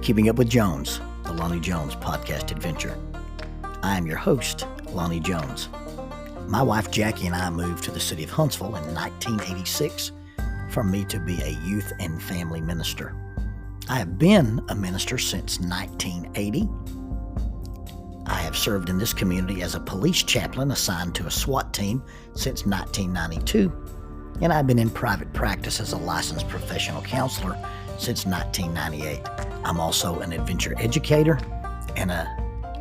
Keeping Up with Jones, the Lonnie Jones podcast adventure. I am your host, Lonnie Jones. My wife Jackie and I moved to the city of Huntsville in 1986 for me to be a youth and family minister. I have been a minister since 1980. I have served in this community as a police chaplain assigned to a SWAT team since 1992, and I've been in private practice as a licensed professional counselor since 1998. I'm also an adventure educator and an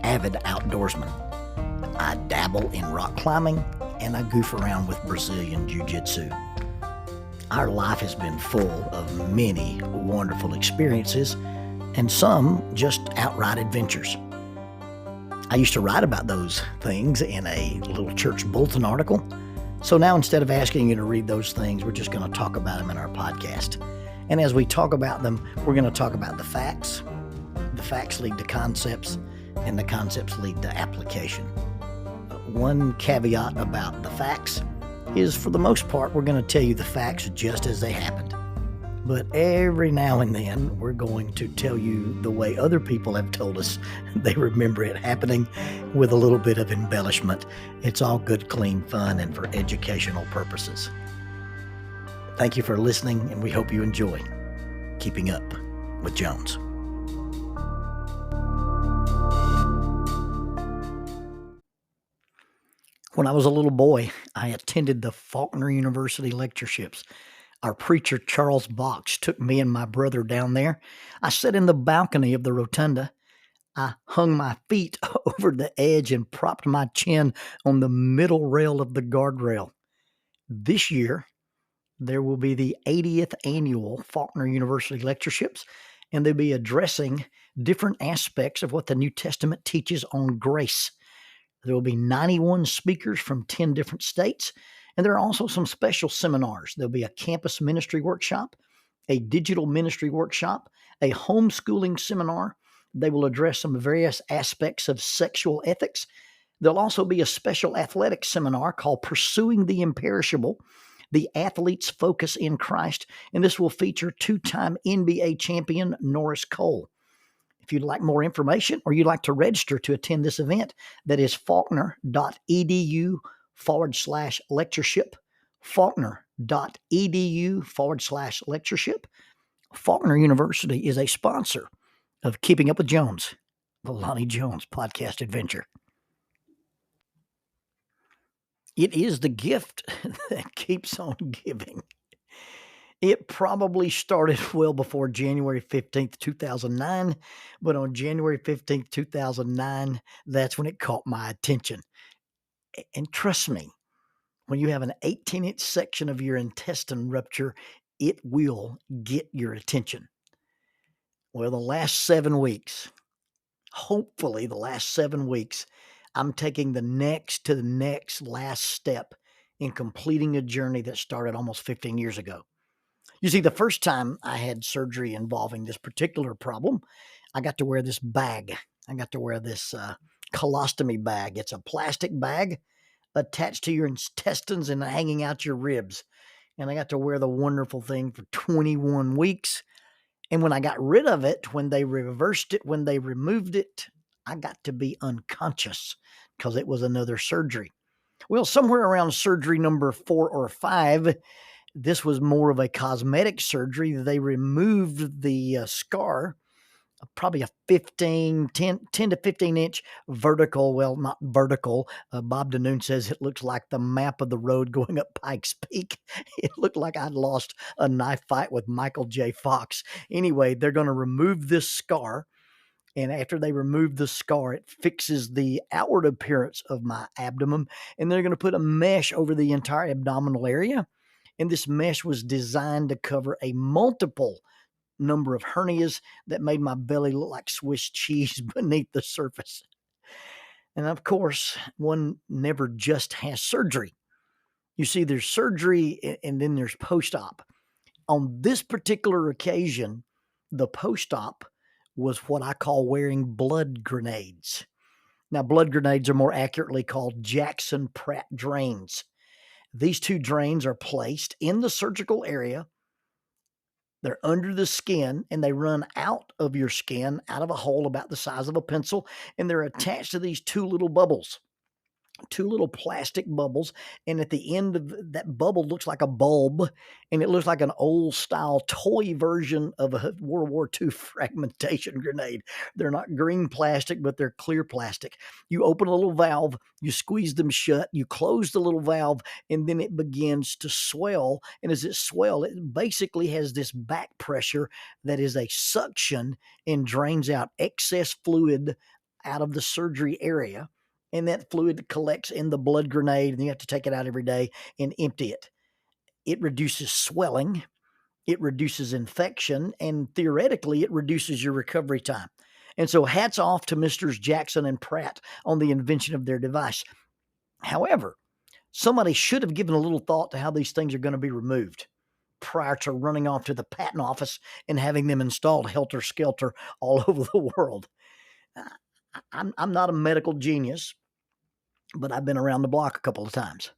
avid outdoorsman. I dabble in rock climbing and I goof around with Brazilian Jiu-Jitsu. Our life has been full of many wonderful experiences and some just outright adventures. I used to write about those things in a little church bulletin article. So now instead of asking you to read those things, we're just going to talk about them in our podcast. And as we talk about them, we're going to talk about the facts. The facts lead to concepts, and the concepts lead to application. One caveat about the facts is, for the most part, we're going to tell you the facts just as they happened. But every now and then, we're going to tell you the way other people have told us they remember it happening with a little bit of embellishment. It's all good, clean fun and for educational purposes. Thank you for listening, and we hope you enjoy Keeping Up with Jones. When I was a little boy, I attended the Faulkner University lectureships. Our preacher, Charles Box, took me and my brother down there. I sat in the balcony of the rotunda. I hung my feet over the edge and propped my chin on the middle rail of the guardrail. This year, there will be the 80th annual Faulkner University lectureships, and they'll be addressing different aspects of what the New Testament teaches on grace. There will be 91 speakers from 10 different states, and there are also some special seminars. There'll be a campus ministry workshop, a digital ministry workshop, a homeschooling seminar. They will address some various aspects of sexual ethics. There'll also be a special athletics seminar called Pursuing the Imperishable, the Athlete's Focus in Christ, and this will feature two-time NBA champion Norris Cole. If you'd like more information or you'd like to register to attend this event, that is faulkner.edu/lectureship, faulkner.edu/lectureship. Faulkner University is a sponsor of Keeping Up with Jones, the Lonnie Jones podcast adventure. It is the gift that keeps on giving. It probably started well before January 15th, 2009, but on January 15th, 2009, that's when it caught my attention. And trust me, when you have an 18-inch section of your intestine rupture, it will get your attention. Well, the last 7 weeks, hopefully the last 7 weeks, I'm taking the next last step in completing a journey that started almost 15 years ago. You see, the first time I had surgery involving this particular problem, I got to wear this bag. I got to wear this colostomy bag. It's a plastic bag attached to your intestines and hanging out your ribs. And I got to wear the wonderful thing for 21 weeks. And when I got rid of it, when they reversed it, when they removed it, I got to be unconscious because it was another surgery. Well, somewhere around surgery number 4 or 5, this was more of a cosmetic surgery. They removed the scar, probably a 10 to 15 inch vertical. Well, not vertical. Bob Danoon says it looks like the map of the road going up Pikes Peak. It looked like I'd lost a knife fight with Michael J. Fox. Anyway, they're going to remove this scar. And after they remove the scar, it fixes the outward appearance of my abdomen. And they're going to put a mesh over the entire abdominal area. And this mesh was designed to cover a multiple number of hernias that made my belly look like Swiss cheese beneath the surface. And of course, one never just has surgery. You see, there's surgery and then there's post-op. On this particular occasion, the post-op was what I call wearing blood grenades. Now, blood grenades are more accurately called Jackson Pratt drains. These two drains are placed in the surgical area They're under the skin, and they run out of your skin, out of a hole about the size of a pencil, and they're attached to these two little bubbles. Two little plastic bubbles, and at the end of that bubble looks like a bulb, and it looks like an old style toy version of a World War II fragmentation grenade. They're not green plastic, but they're clear plastic. You open a little valve, you squeeze them shut, you close the little valve, and then it begins to swell. And as it swells, it basically has this back pressure that is a suction and drains out excess fluid out of the surgery area, and that fluid collects in the blood grenade, and you have to take it out every day and empty it. It reduces swelling, it reduces infection, and theoretically, it reduces your recovery time. And so, hats off to Misters Jackson and Pratt on the invention of their device. However, somebody should have given a little thought to how these things are going to be removed prior to running off to the patent office and having them installed helter skelter all over the world. I'm not a medical genius, but I've been around the block a couple of times.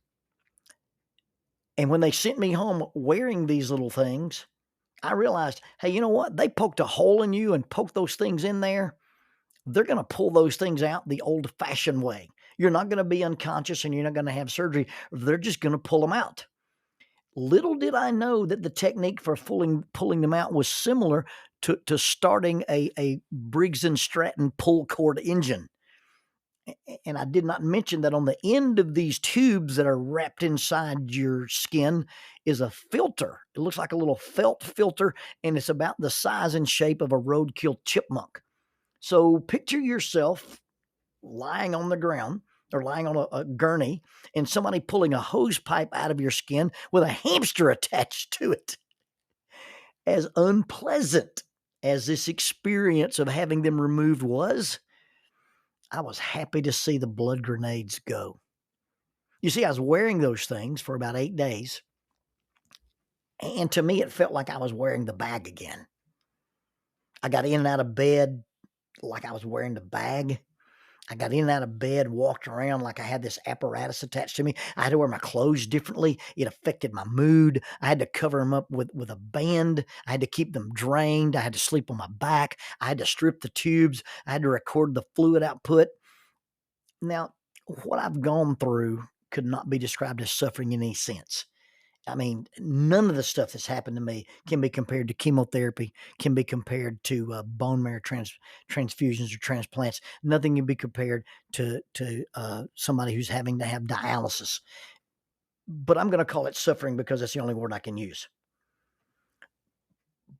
And when they sent me home wearing these little things, I realized, hey, you know what? They poked a hole in you and poked those things in there. They're going to pull those things out the old fashioned way. You're not going to be unconscious and you're not going to have surgery. They're just going to pull them out. Little did I know that the technique for pulling them out was similar to starting a Briggs & Stratton pull cord engine. And I did not mention that on the end of these tubes that are wrapped inside your skin is a filter. It looks like a little felt filter, and it's about the size and shape of a roadkill chipmunk. So picture yourself lying on the ground or lying on a gurney, and somebody pulling a hose pipe out of your skin with a hamster attached to it. As unpleasant as this experience of having them removed was, I was happy to see the blood grenades go. You see, I was wearing those things for about 8 days, and to me, it felt like I was wearing the bag again. I got in and out of bed like I was wearing the bag. I got in and out of bed, walked around like I had this apparatus attached to me. I had to wear my clothes differently. It affected my mood. I had to cover them up with a band. I had to keep them drained. I had to sleep on my back. I had to strip the tubes. I had to record the fluid output. Now, what I've gone through could not be described as suffering in any sense. I mean, none of the stuff that's happened to me can be compared to chemotherapy, can be compared to bone marrow transfusions or transplants. Nothing can be compared to somebody who's having to have dialysis. But I'm going to call it suffering because that's the only word I can use.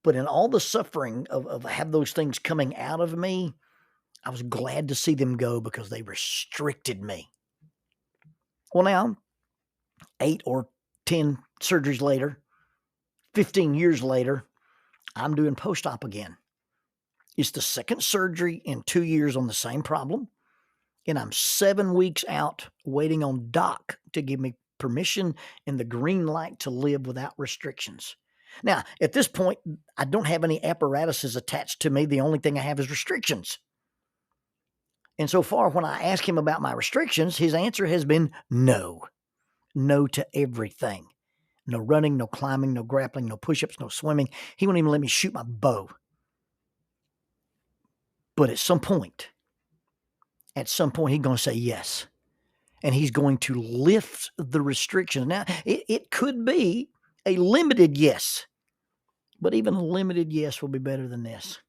But in all the suffering of have those things coming out of me, I was glad to see them go because they restricted me. Well, now, 8 or 10 surgeries later, 15 years later, I'm doing post-op again. It's the second surgery in 2 years on the same problem, and I'm 7 weeks out waiting on doc to give me permission and the green light to live without restrictions. Now, at this point, I don't have any apparatuses attached to me. The only thing I have is restrictions. And so far, when I ask him about my restrictions, his answer has been no. No to everything. No running, no climbing, no grappling, no push-ups, no swimming. He won't even let me shoot my bow. But at some point, he's going to say yes. And he's going to lift the restrictions. Now, it could be a limited yes. But even a limited yes will be better than this.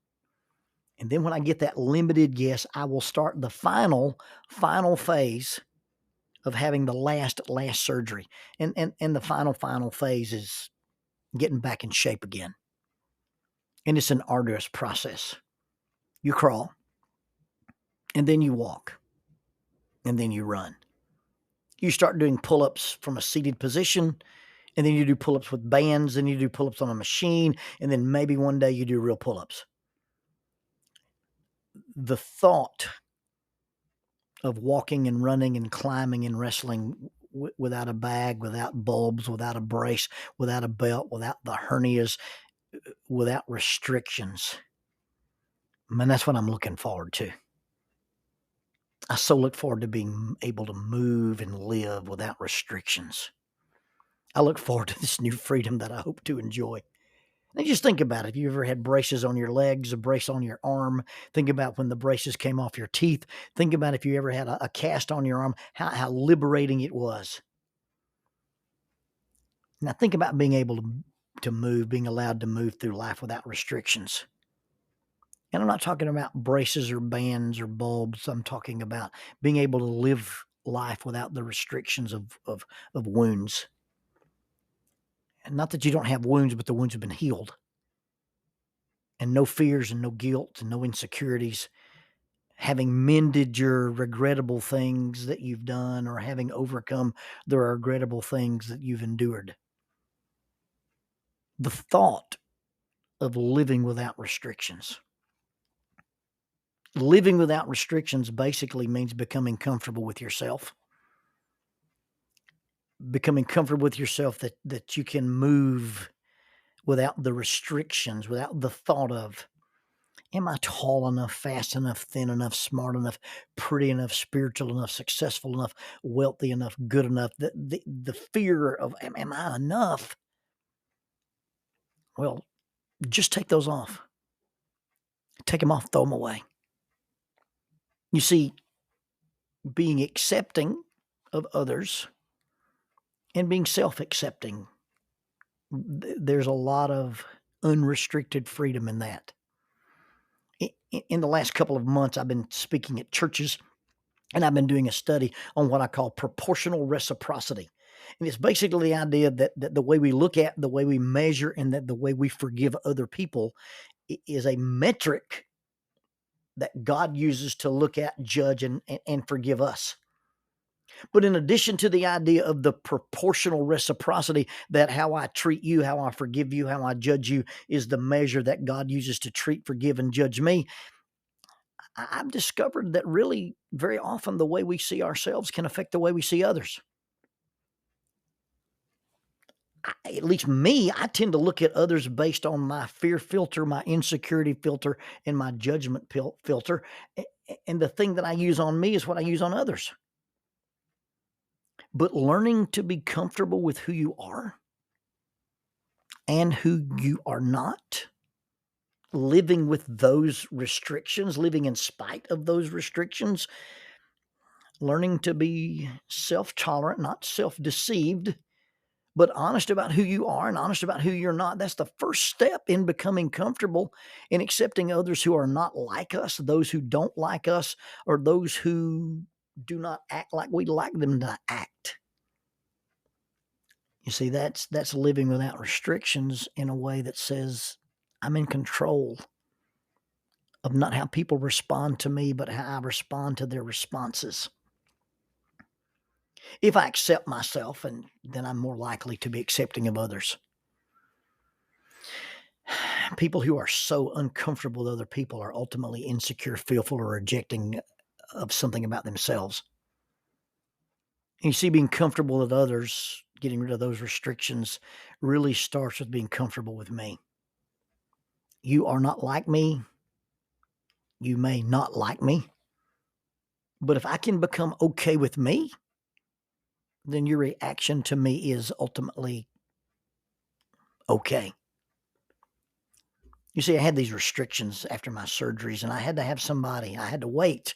And then when I get that limited yes, I will start the final phase of having the last surgery. And the final phase is getting back in shape again. And it's an arduous process. You crawl, and then you walk, and then you run. You start doing pull-ups from a seated position, and then you do pull-ups with bands, and you do pull-ups on a machine, and then maybe one day you do real pull-ups. The thought of walking and running and climbing and wrestling without a bag, without bulbs, without a brace, without a belt, without the hernias, without restrictions, man, that's what I'm looking forward to. I so look forward to being able to move and live without restrictions. I look forward to this new freedom that I hope to enjoy. And just think about it. If you ever had braces on your legs, a brace on your arm, think about when the braces came off your teeth. Think about if you ever had a cast on your arm, how liberating it was. Now think about being able to move, being allowed to move through life without restrictions. And I'm not talking about braces or bands or bulbs. I'm talking about being able to live life without the restrictions of wounds. And not that you don't have wounds, but the wounds have been healed. And no fears and no guilt and no insecurities. Having mended your regrettable things that you've done or having overcome the regrettable things that you've endured. The thought of living without restrictions. Living without restrictions basically means becoming comfortable with yourself. Becoming comfortable with yourself that you can move without the restrictions, without the thought of, am I tall enough, fast enough, thin enough, smart enough, pretty enough, spiritual enough, successful enough, wealthy enough, good enough? The fear of, am I enough? Well, just take those off. Take them off, throw them away. You see, being accepting of others and being self-accepting, there's a lot of unrestricted freedom in that. In the last couple of months, I've been speaking at churches, and I've been doing a study on what I call proportional reciprocity. And it's basically the idea that the way we look at, the way we measure, and that the way we forgive other people is a metric that God uses to look at, judge, and forgive us. But in addition to the idea of the proportional reciprocity, that how I treat you, how I forgive you, how I judge you is the measure that God uses to treat, forgive, and judge me, I've discovered that really very often the way we see ourselves can affect the way we see others. At least me, I tend to look at others based on my fear filter, my insecurity filter, and my judgment filter. And the thing that I use on me is what I use on others. But learning to be comfortable with who you are and who you are not, living with those restrictions, living in spite of those restrictions, learning to be self-tolerant, not self-deceived, but honest about who you are and honest about who you're not. That's the first step in becoming comfortable in accepting others who are not like us, those who don't like us, or those who do not act like we'd like them to act. You see, that's living without restrictions in a way that says I'm in control of not how people respond to me, but how I respond to their responses. If I accept myself, and then I'm more likely to be accepting of others. People who are so uncomfortable with other people are ultimately insecure, fearful, or rejecting of something about themselves. And you see, being comfortable with others, getting rid of those restrictions, really starts with being comfortable with me. You are not like me. You may not like me. But if I can become okay with me, then your reaction to me is ultimately okay. You see, I had these restrictions after my surgeries, and I had to have somebody, I had to wait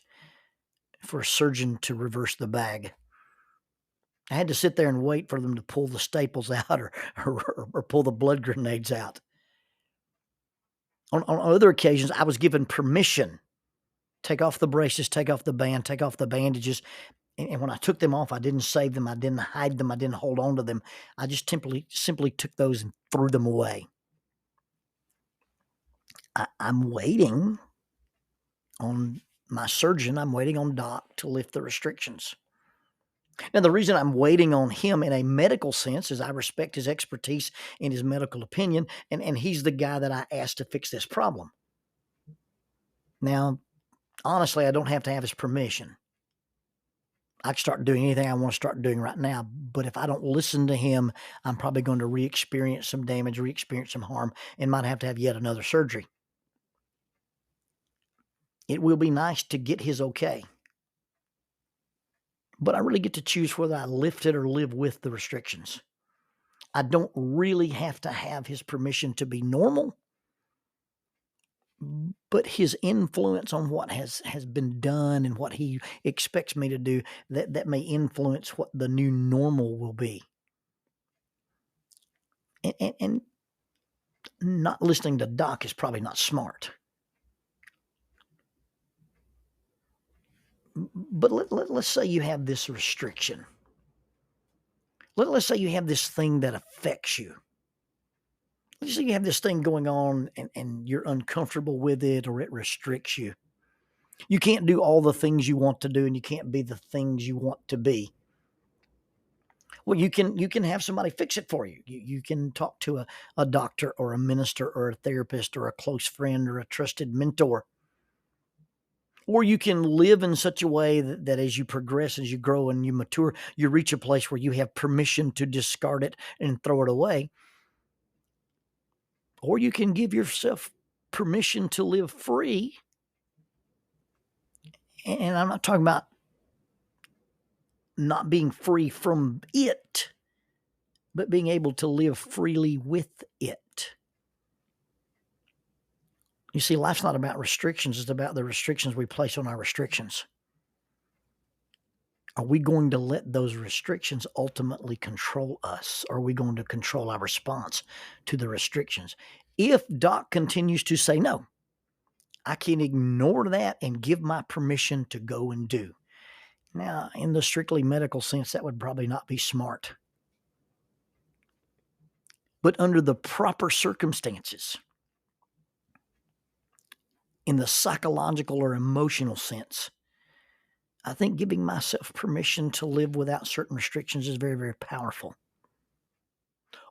for a surgeon to reverse the bag. I had to sit there and wait for them to pull the staples out or pull the blood grenades out. On other occasions, I was given permission. Take off the braces, take off the band, take off the bandages. And when I took them off, I didn't save them. I didn't hide them. I didn't hold on to them. I just simply took those and threw them away. I'm waiting on my surgeon. I'm waiting on Doc to lift the restrictions. Now, the reason I'm waiting on him in a medical sense is I respect his expertise and his medical opinion, and he's the guy that I asked to fix this problem. Now, honestly, I don't have to have his permission. I can start doing anything I want to start doing right now, but if I don't listen to him, I'm probably going to re-experience some damage, re-experience some harm, and might have to have yet another surgery. It will be nice to get his okay, but I really get to choose whether I lift it or live with the restrictions. I don't really have to have his permission to be normal, but his influence on what has been done and what he expects me to do, that may influence what the new normal will be. And not listening to Doc is probably not smart. But let's say you have this restriction. Let's say you have this thing that affects you. Let's say you have this thing going on and you're uncomfortable with it, or it restricts you. You can't do all the things you want to do, and you can't be the things you want to be. Well, you can have somebody fix it for you. You can talk to a doctor or a minister or a therapist or a close friend or a trusted mentor. Or you can live in such a way that as you progress, as you grow and you mature, you reach a place where you have permission to discard it and throw it away. Or you can give yourself permission to live free. And I'm not talking about not being free from it, but being able to live freely with it. You see, life's not about restrictions. It's about the restrictions we place on our restrictions. Are we going to let those restrictions ultimately control us? Or are we going to control our response to the restrictions? If Doc continues to say no, I can ignore that and give my permission to go and do. Now, in the strictly medical sense, that would probably not be smart. But under the proper circumstances, in the psychological or emotional sense, I think giving myself permission to live without certain restrictions is very, very powerful.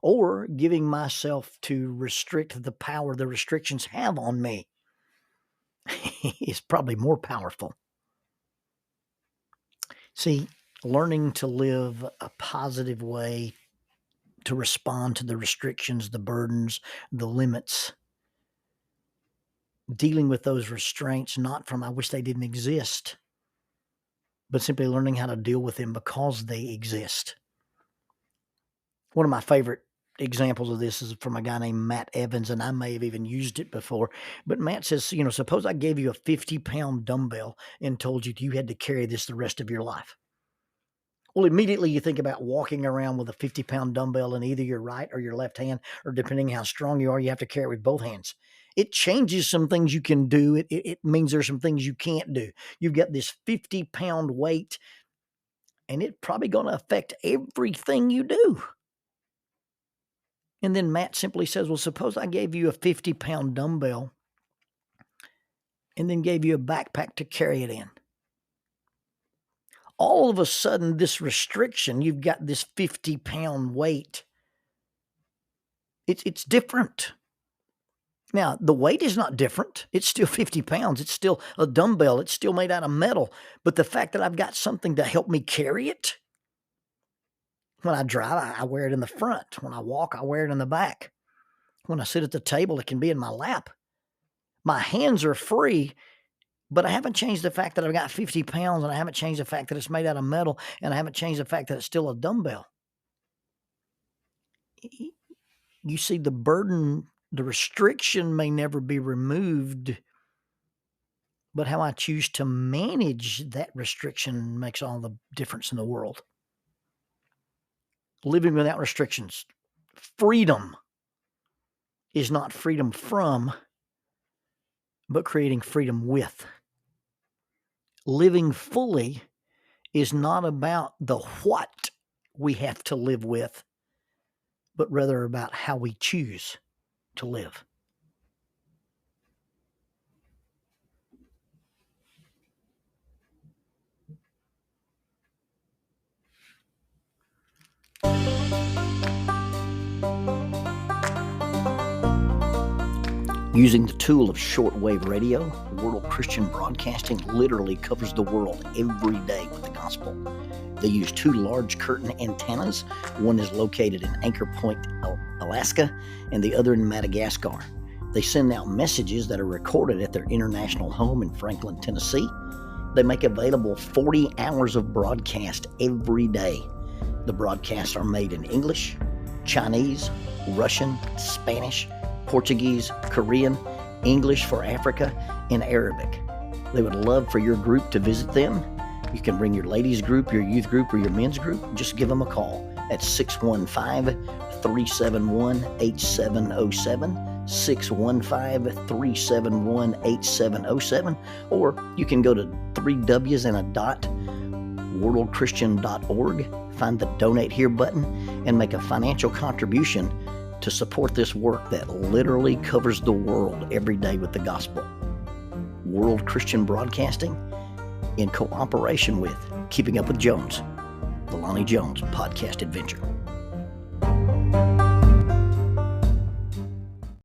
Or giving myself to restrict the power the restrictions have on me is probably more powerful. See, learning to live a positive way to respond to the restrictions, the burdens, the limits, dealing with those restraints, not from I wish they didn't exist, but simply learning how to deal with them because they exist. One of my favorite examples of this is from a guy named Matt Evans, and I may have even used it before. But Matt says, suppose I gave you a 50-pound dumbbell and told you had to carry this the rest of your life. Well, immediately you think about walking around with a 50-pound dumbbell in either your right or your left hand, or depending how strong you are, you have to carry it with both hands. It changes some things you can do. It means there's some things you can't do. You've got this 50-pound weight, and it's probably going to affect everything you do. And then Matt simply says, well, suppose I gave you a 50-pound dumbbell and then gave you a backpack to carry it in. All of a sudden, this restriction, you've got this 50-pound weight. It's different. Now, the weight is not different. It's still 50 pounds. It's still a dumbbell. It's still made out of metal. But the fact that I've got something to help me carry it, when I drive, I wear it in the front. When I walk, I wear it in the back. When I sit at the table, it can be in my lap. My hands are free, but I haven't changed the fact that I've got 50 pounds, and I haven't changed the fact that it's made out of metal, and I haven't changed the fact that it's still a dumbbell. You see, the burden, the restriction may never be removed, but how I choose to manage that restriction makes all the difference in the world. Living without restrictions. Freedom is not freedom from, but creating freedom with. Living fully is not about the what we have to live with, but rather about how we choose to live. Using the tool of shortwave radio, World Christian Broadcasting literally covers the world every day with the gospel. They use 2 large curtain antennas. One is located in Anchor Point, Alaska, and the other in Madagascar. They send out messages that are recorded at their international home in Franklin, Tennessee. They make available 40 hours of broadcast every day. The broadcasts are made in English, Chinese, Russian, Spanish, Portuguese, Korean, English for Africa, and Arabic. They would love for your group to visit them. You can bring your ladies group, your youth group, or your men's group. Just give them a call at 615-371-8707, 615-371-8707, or you can go to 3Ws and a dot, worldchristian.org, find the Donate Here button, and make a financial contribution to support this work that literally covers the world every day with the gospel. World Christian Broadcasting, in cooperation with Keeping Up with Jones, the Lonnie Jones podcast adventure.